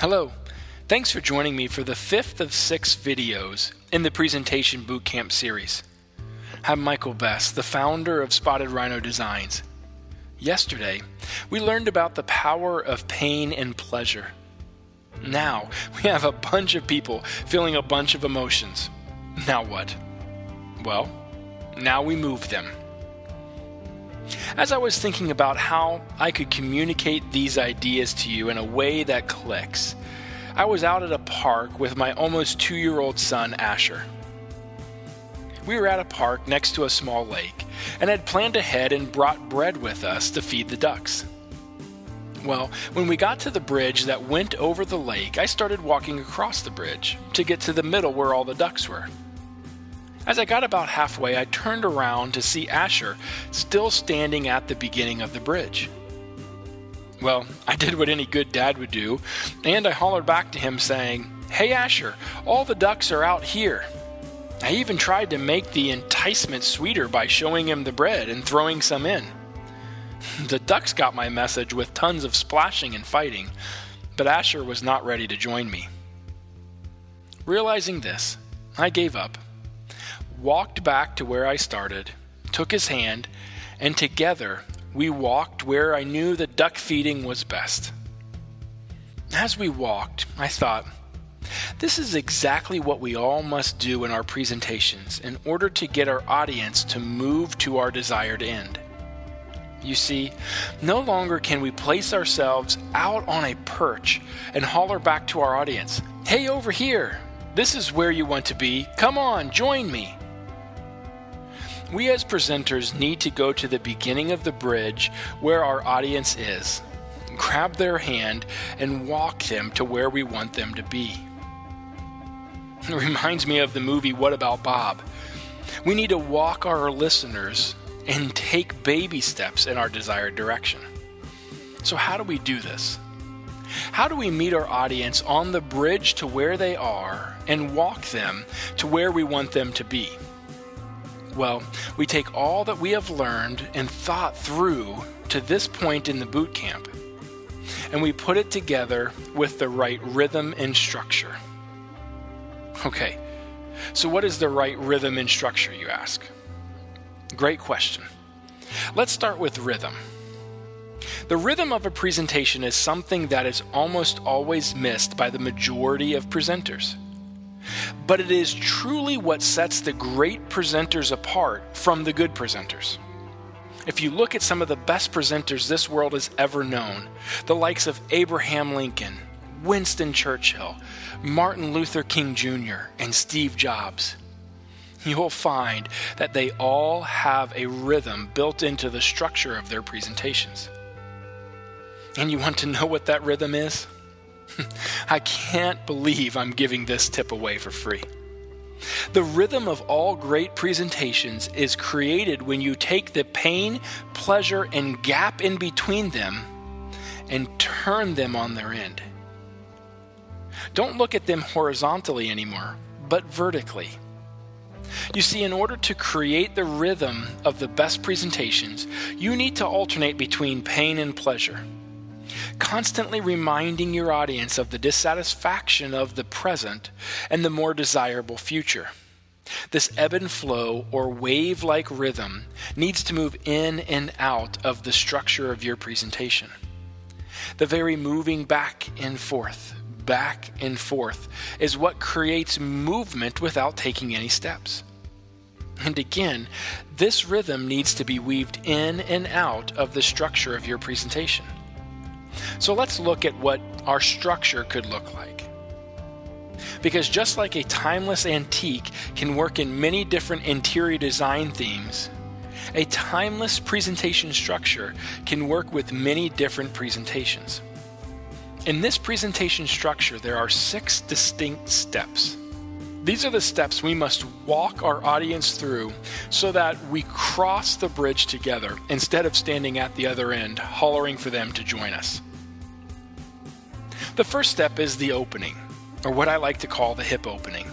Hello. Thanks for joining me for the fifth of 6 videos in the Presentation Bootcamp series. I'm Michael Best, the founder of Spotted Rhino Designs. Yesterday, we learned about the power of pain and pleasure. Now, we have a bunch of people feeling a bunch of emotions. Now what? Well, now we move them. As I was thinking about how I could communicate these ideas to you in a way that clicks, I was out at a park with my almost 2-year-old son, Asher. We were at a park next to a small lake and had planned ahead and brought bread with us to feed the ducks. Well, when we got to the bridge that went over the lake, I started walking across the bridge to get to the middle where all the ducks were. As I got about halfway, I turned around to see Asher still standing at the beginning of the bridge. Well, I did what any good dad would do, and I hollered back to him saying, "Hey Asher, all the ducks are out here." I even tried to make the enticement sweeter by showing him the bread and throwing some in. The ducks got my message with tons of splashing and fighting, but Asher was not ready to join me. Realizing this, I gave up, walked back to where I started, took his hand, and together we walked where I knew the duck feeding was best. As we walked, I thought, this is exactly what we all must do in our presentations in order to get our audience to move to our desired end. You see, no longer can we place ourselves out on a perch and holler back to our audience, "Hey, over here, this is where you want to be. Come on, join me." We as presenters need to go to the beginning of the bridge where our audience is, grab their hand, and walk them to where we want them to be. It reminds me of the movie What About Bob? We need to walk our listeners and take baby steps in our desired direction. So how do we do this? How do we meet our audience on the bridge to where they are and walk them to where we want them to be? Well, we take all that we have learned and thought through to this point in the boot camp, and we put it together with the right rhythm and structure. Okay, so what is the right rhythm and structure, you ask? Great question. Let's start with rhythm. The rhythm of a presentation is something that is almost always missed by the majority of presenters. But it is truly what sets the great presenters apart from the good presenters. If you look at some of the best presenters this world has ever known, the likes of Abraham Lincoln, Winston Churchill, Martin Luther King Jr., and Steve Jobs, you will find that they all have a rhythm built into the structure of their presentations. And you want to know what that rhythm is? I can't believe I'm giving this tip away for free. The rhythm of all great presentations is created when you take the pain, pleasure, and gap in between them and turn them on their end. Don't look at them horizontally anymore, but vertically. You see, in order to create the rhythm of the best presentations, you need to alternate between pain and pleasure, constantly reminding your audience of the dissatisfaction of the present and the more desirable future. This ebb and flow or wave-like rhythm needs to move in and out of the structure of your presentation. The very moving back and forth is what creates movement without taking any steps. And again, this rhythm needs to be weaved in and out of the structure of your presentation. So let's look at what our structure could look like. Because just like a timeless antique can work in many different interior design themes, a timeless presentation structure can work with many different presentations. In this presentation structure, there are 6 distinct steps. These are the steps we must walk our audience through so that we cross the bridge together instead of standing at the other end, hollering for them to join us. The first step is the opening, or what I like to call the hip opening.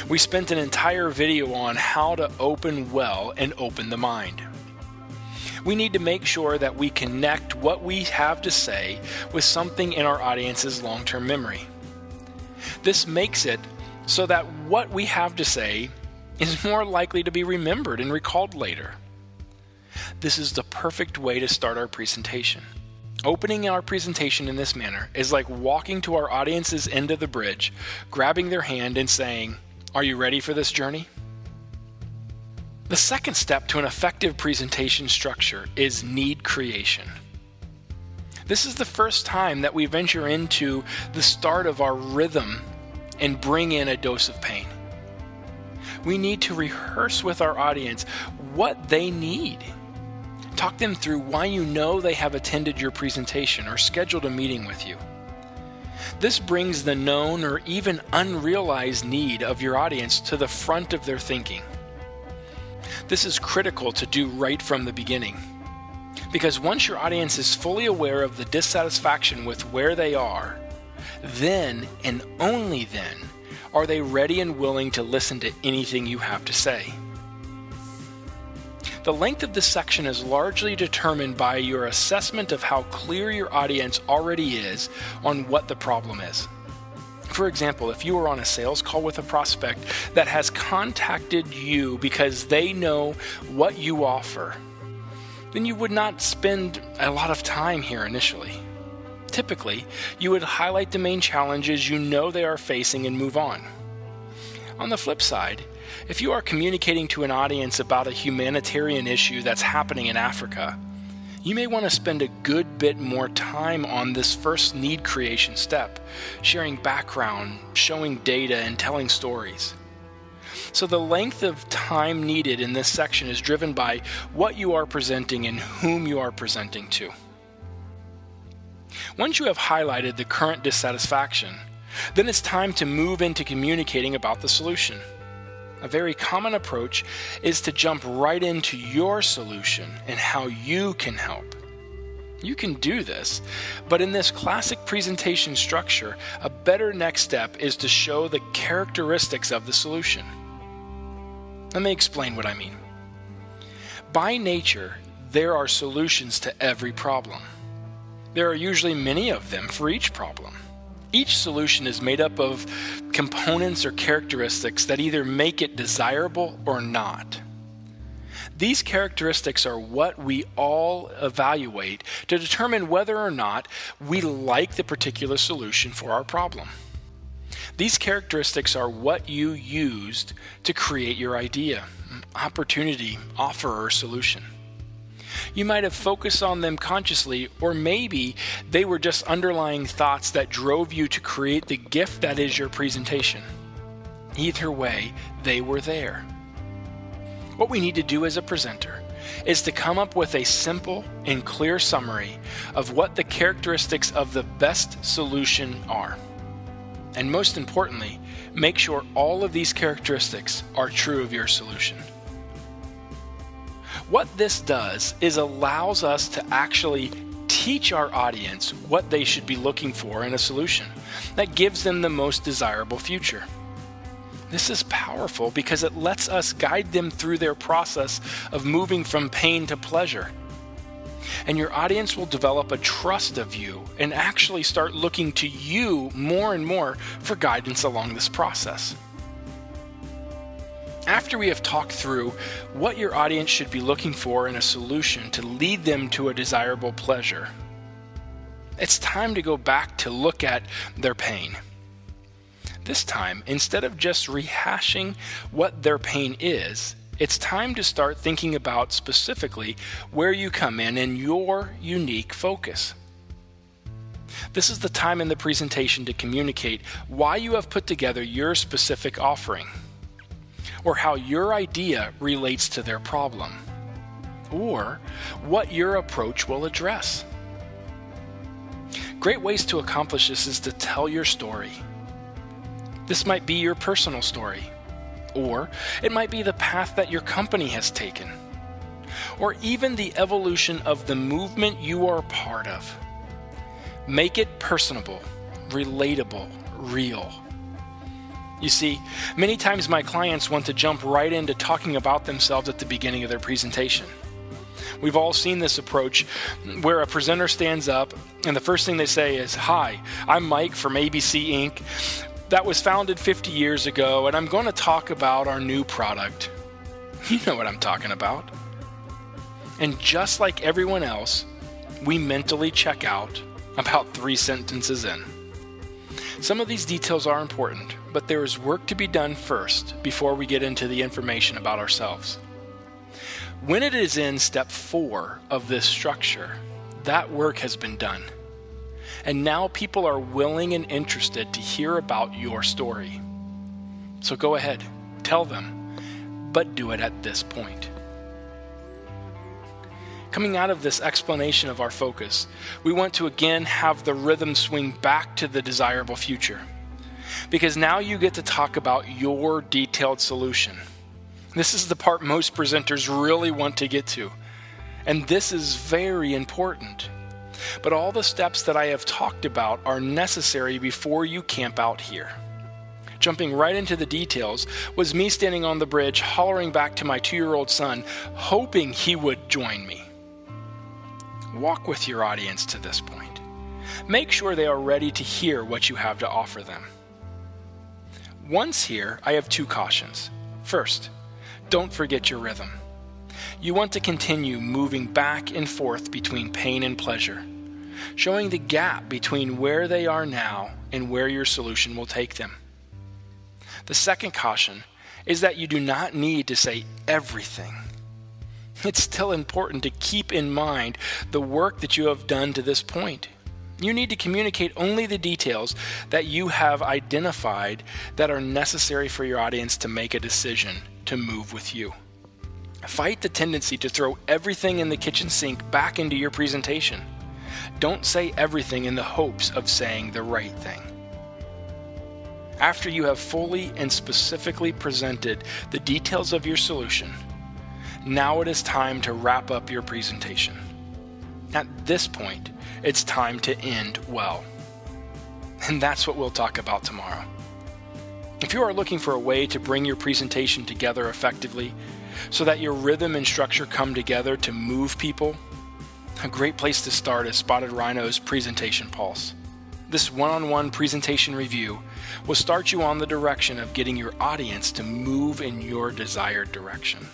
We spent an entire video on how to open well and open the mind. We need to make sure that we connect what we have to say with something in our audience's long-term memory. This makes it so that what we have to say is more likely to be remembered and recalled later. This is the perfect way to start our presentation. Opening our presentation in this manner is like walking to our audience's end of the bridge, grabbing their hand and saying, "Are you ready for this journey?" The second step to an effective presentation structure is need creation. This is the first time that we venture into the start of our rhythm and bring in a dose of pain. We need to rehearse with our audience what they need. Talk them through why you know they have attended your presentation or scheduled a meeting with you. This brings the known or even unrealized need of your audience to the front of their thinking. This is critical to do right from the beginning, because once your audience is fully aware of the dissatisfaction with where they are, then and only then are they ready and willing to listen to anything you have to say. The length of this section is largely determined by your assessment of how clear your audience already is on what the problem is. For example, if you are on a sales call with a prospect that has contacted you because they know what you offer, then you would not spend a lot of time here initially. Typically, you would highlight the main challenges you know they are facing and move on. On the flip side, if you are communicating to an audience about a humanitarian issue that's happening in Africa, you may want to spend a good bit more time on this first need creation step, sharing background, showing data, and telling stories. So the length of time needed in this section is driven by what you are presenting and whom you are presenting to. Once you have highlighted the current dissatisfaction, then it's time to move into communicating about the solution. A very common approach is to jump right into your solution and how you can help. You can do this, but in this classic presentation structure, a better next step is to show the characteristics of the solution. Let me explain what I mean. By nature, there are solutions to every problem. There are usually many of them for each problem. Each solution is made up of components or characteristics that either make it desirable or not. These characteristics are what we all evaluate to determine whether or not we like the particular solution for our problem. These characteristics are what you used to create your idea, opportunity, offer, or solution. You might have focused on them consciously, or maybe they were just underlying thoughts that drove you to create the gift that is your presentation. Either way, they were there. What we need to do as a presenter is to come up with a simple and clear summary of what the characteristics of the best solution are. And most importantly, make sure all of these characteristics are true of your solution. What this does is allows us to actually teach our audience what they should be looking for in a solution that gives them the most desirable future. This is powerful because it lets us guide them through their process of moving from pain to pleasure. And your audience will develop a trust of you and actually start looking to you more and more for guidance along this process. After we have talked through what your audience should be looking for in a solution to lead them to a desirable pleasure, it's time to go back to look at their pain. This time, instead of just rehashing what their pain is, it's time to start thinking about specifically where you come in your unique focus. This is the time in the presentation to communicate why you have put together your specific offering, or how your idea relates to their problem, or what your approach will address. Great ways to accomplish this is to tell your story. This might be your personal story, or it might be the path that your company has taken, or even the evolution of the movement you are part of. Make it personable, relatable, real. You see, many times my clients want to jump right into talking about themselves at the beginning of their presentation. We've all seen this approach where a presenter stands up and the first thing they say is, "Hi, I'm Mike from ABC Inc. that was founded 50 years ago, and I'm going to talk about our new product." You know what I'm talking about. And just like everyone else, we mentally check out about 3 sentences in. Some of these details are important, but there is work to be done first before we get into the information about ourselves. When it is in step 4 of this structure, that work has been done. And now people are willing and interested to hear about your story. So go ahead, tell them, but do it at this point. Coming out of this explanation of our focus, we want to again have the rhythm swing back to the desirable future. Because now you get to talk about your detailed solution. This is the part most presenters really want to get to. And this is very important. But all the steps that I have talked about are necessary before you camp out here. Jumping right into the details was me standing on the bridge hollering back to my 2-year-old son, hoping he would join me. Walk with your audience to this point. Make sure they are ready to hear what you have to offer them. Once here, I have 2 cautions. First, don't forget your rhythm. You want to continue moving back and forth between pain and pleasure, showing the gap between where they are now and where your solution will take them. The second caution is that you do not need to say everything. It's still important to keep in mind the work that you have done to this point. You need to communicate only the details that you have identified that are necessary for your audience to make a decision to move with you. Fight the tendency to throw everything in the kitchen sink back into your presentation. Don't say everything in the hopes of saying the right thing. After you have fully and specifically presented the details of your solution, now it is time to wrap up your presentation. At this point, it's time to end well. And that's what we'll talk about tomorrow. If you are looking for a way to bring your presentation together effectively so that your rhythm and structure come together to move people, a great place to start is Spotted Rhino's Presentation Pulse. This one-on-one presentation review will start you on the direction of getting your audience to move in your desired direction.